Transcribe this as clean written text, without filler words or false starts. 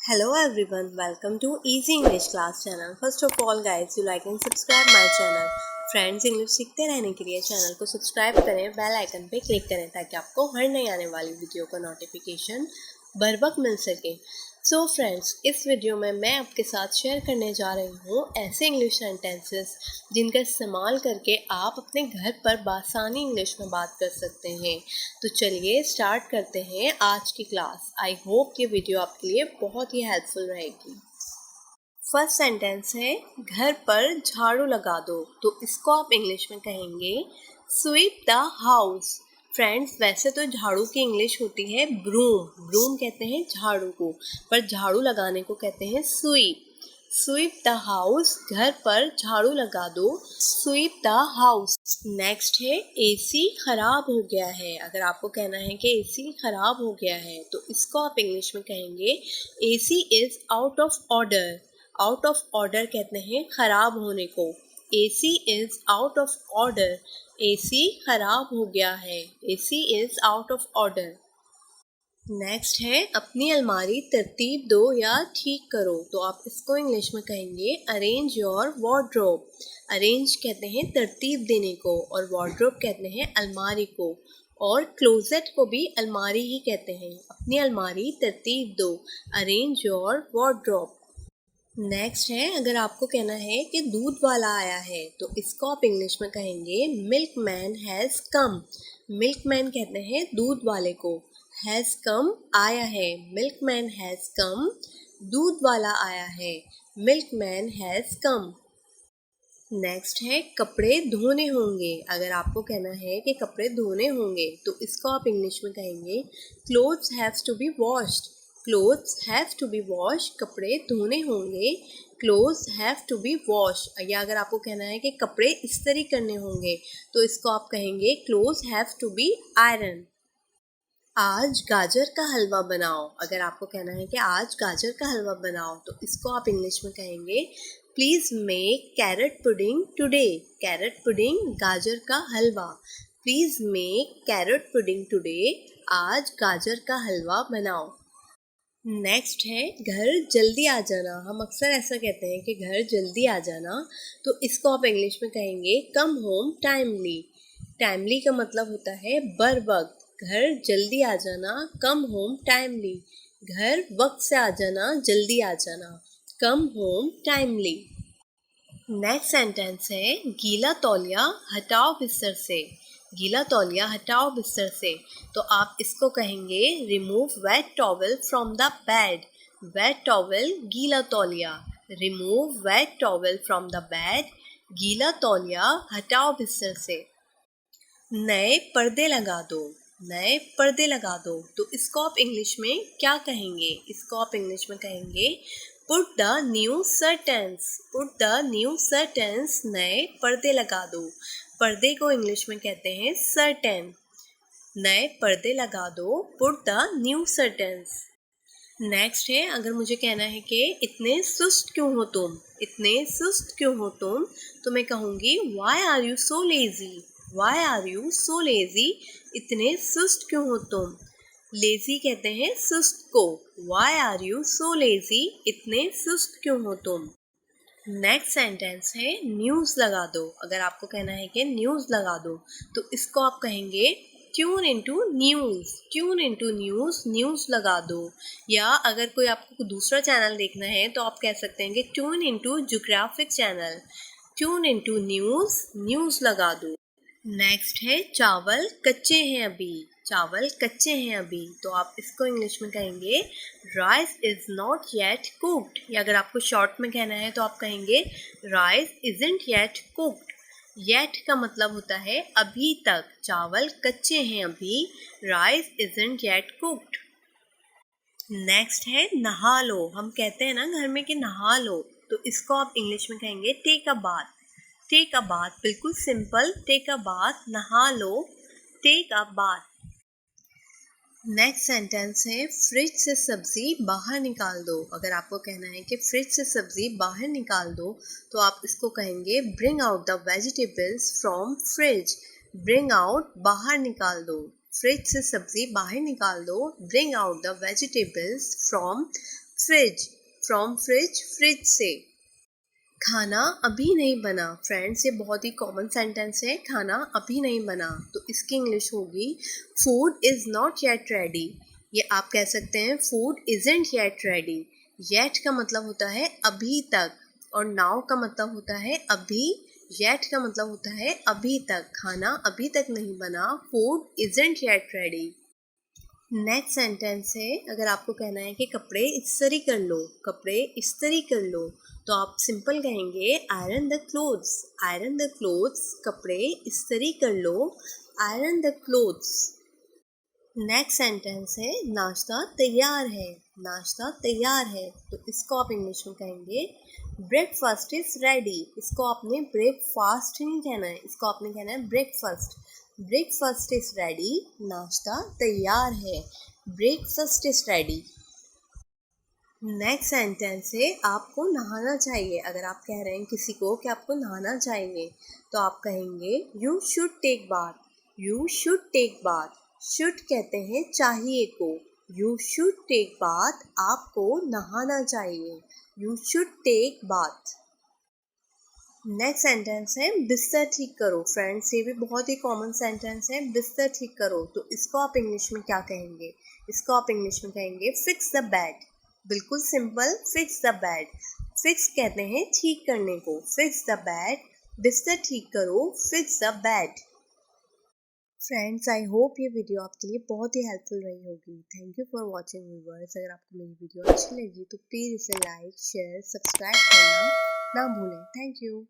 Hello everyone, welcome to Easy English Class channel. First of all guys, you like and subscribe my channel. Friends English सीखते रहने के लिए channel को subscribe करें, bell icon पे click करें ताकि आपको हर नई आने वाली वीडियो का नोटिफिकेशन बर वक्त मिल सके। सो फ्रेंड्स, इस वीडियो में मैं आपके साथ शेयर करने जा रही हूँ ऐसे इंग्लिश सेंटेंसेस जिनका इस्तेमाल करके आप अपने घर पर बासानी इंग्लिश में बात कर सकते हैं। तो चलिए स्टार्ट करते हैं आज की क्लास। आई होप ये वीडियो आपके लिए बहुत ही हेल्पफुल रहेगी। फर्स्ट सेंटेंस है घर पर झाड़ू लगा दो, तो इसको आप इंग्लिश में कहेंगे स्वीप द हाउस। फ्रेंड्स, वैसे तो झाड़ू की इंग्लिश होती है ब्रूम। ब्रूम कहते हैं झाड़ू को, पर झाड़ू लगाने को कहते हैं स्वीप। स्वीप द हाउस, घर पर झाड़ू लगा दो, स्वीप द हाउस। नेक्स्ट है एसी खराब हो गया है। अगर आपको कहना है कि एसी खराब हो गया है तो इसको आप इंग्लिश में कहेंगे AC is out of order. Out of order कहते हैं खराब होने को। AC is out of order, AC खराब हो गया है, AC is out of order. Next है अपनी अलमारी तरतीब दो या ठीक करो, तो आप इसको इंग्लिश में कहेंगे अरेंज योर वार्डरोब। अरेंज कहते हैं तरतीब देने को और वार्डरोब कहते हैं अलमारी को, और क्लोजेट को भी अलमारी ही कहते हैं। अपनी अलमारी तरतीब दो, अरेंज योर वार्डरोब। नेक्स्ट है अगर आपको कहना है कि दूध वाला आया है तो इसको आप इंग्लिश में कहेंगे milk man has come. Milk man कहते हैं दूध वाले को, हैज़ कम आया है, मिल्क मैन हैज़ कम, दूध वाला आया है, milk man has come. Next है कपड़े धोने होंगे। अगर आपको कहना है कि कपड़े धोने होंगे तो इसको आप इंग्लिश में कहेंगे clothes haves to be washed. Clothes have to be wash, कपड़े धोने होंगे, clothes have to be wash. या अगर आपको कहना है कि कपड़े इस्त्री करने होंगे तो इसको आप कहेंगे clothes have to be iron. आज गाजर का हलवा बनाओ। अगर आपको कहना है कि आज गाजर का हलवा बनाओ तो इसको आप इंग्लिश में कहेंगे please make carrot pudding today. Carrot pudding गाजर का हलवा, please make carrot pudding today, आज गाजर का हलवा बनाओ। नेक्स्ट है घर जल्दी आ जाना। हम अक्सर ऐसा कहते हैं कि घर जल्दी आ जाना, तो इसको आप इंग्लिश में कहेंगे कम होम टाइमली। टाइमली का मतलब होता है बर वक्त। घर जल्दी आ जाना, कम होम टाइमली। घर वक्त से आ जाना, जल्दी आ जाना, come home timely. Next sentence है गीला तौलिया हटाओ बिस्तर से। गीला तौलिया हटाओ बिस्तर से, तो आप इसको कहेंगे remove wet towel from the bed. Wet towel गीला तौलिया, remove wet towel from the bed, गीला तौलिया हटाओ बिस्तर से। नए पर्दे लगा दो। नए पर्दे लगा दो, तो इसको आप इंग्लिश में क्या कहेंगे? इसको आप इंग्लिश में कहेंगे put the new curtains. Put the new curtains, नए पर्दे लगा दो। पर्दे को इंग्लिश में कहते हैं सर्टेन। नए पर्दे लगा दो, पुट द न्यू सर्टेंस। नेक्स्ट है अगर मुझे कहना है कि इतने सुस्त क्यों हो तुम। इतने सुस्त क्यों हो तुम, तो मैं कहूँगी why are you so lazy. Why are you so lazy, इतने सुस्त क्यों हो तुम। लेज़ी कहते हैं सुस्त को। Why are you so lazy, इतने सुस्त क्यों हो तुम। नेक्स्ट सेंटेंस है न्यूज़ लगा दो। अगर आपको कहना है कि न्यूज़ लगा दो तो इसको आप कहेंगे tune into news. Tune into news, news लगा दो। या अगर कोई आपको दूसरा चैनल देखना है तो आप कह सकते हैं कि tune into geographic channel. Tune into news, news लगा दो। नेक्स्ट है चावल कच्चे हैं अभी। चावल कच्चे हैं अभी, तो आप इसको इंग्लिश में कहेंगे rice is not yet cooked. या अगर आपको शॉर्ट में कहना है तो आप कहेंगे rice isn't yet cooked. Yet का मतलब होता है अभी तक। चावल कच्चे हैं अभी, rice isn't yet cooked. Next है नहा लो। हम कहते हैं ना घर में कि नहा लो, तो इसको आप इंग्लिश में कहेंगे take a bath. Take a bath, बिल्कुल सिंपल, टेक अ बाथ, नहा लो, take a bath. Next sentence है फ्रिज से सब्ज़ी बाहर निकाल दो। अगर आपको कहना है कि फ्रिज से सब्ज़ी बाहर निकाल दो तो आप इसको कहेंगे bring out the vegetables from fridge. Bring out, बाहर निकाल दो। फ्रिज से सब्ज़ी बाहर निकाल दो, bring out the vegetables from fridge, from fridge, fridge से। खाना अभी नहीं बना। फ्रेंड्स, ये बहुत ही कॉमन सेंटेंस है, खाना अभी नहीं बना। तो इसकी इंग्लिश होगी food is not yet ready. ये आप कह सकते हैं food isn't yet ready. Yet का मतलब होता है अभी तक, और नाउ का मतलब होता है अभी। येट का मतलब होता है अभी तक, खाना अभी तक नहीं बना, food isn't yet ready. Next sentence है, अगर आपको कहना है कि कपड़े इस्त्री कर लो, कपड़े इस्त्री कर लो, तो आप सिंपल कहेंगे iron the clothes. Iron the clothes, कपड़े इस्त्री कर लो, iron the clothes. Next sentence है नाश्ता तैयार है। नाश्ता तैयार है, तो इसको आप इंग्लिश में कहेंगे ब्रेकफास्ट इज रेडी। इसको आपने ब्रेकफास्ट नहीं कहना है, इसको आपने कहना है ब्रेकफास्ट। ब्रेकफास्ट इज रेडी, नाश्ता तैयार है, breakfast is ready. Next sentence है आपको नहाना चाहिए। अगर आप कह रहे हैं किसी को कि आपको नहाना चाहिए, तो आप कहेंगे you should take bath. You should take bath. Should कहते हैं चाहिए को। यू शुड टेक बाथ, आपको नहाना चाहिए, you should take bath. Next sentence है बिस्तर ठीक करो। फ्रेंड्स, ये भी बहुत ही कॉमन सेंटेंस है, बिस्तर ठीक करो। तो इसको आप इंग्लिश में क्या कहेंगे? इसको आप इंग्लिश में कहेंगे फिक्स द बेड। बिल्कुल simple, fix the bed. Fix कहते हैं ठीक करने को, फिक्स द बेड, बिस्तर ठीक करो, fix the bed. Friends, I hope ये वीडियो आपके लिए बहुत ही हेल्पफुल रही होगी। Thank you for watching viewers. अगर आपको मेरी वीडियो अच्छी लगी तो प्लीज़ इसे लाइक, शेयर, सब्सक्राइब करना ना भूलें। Thank you.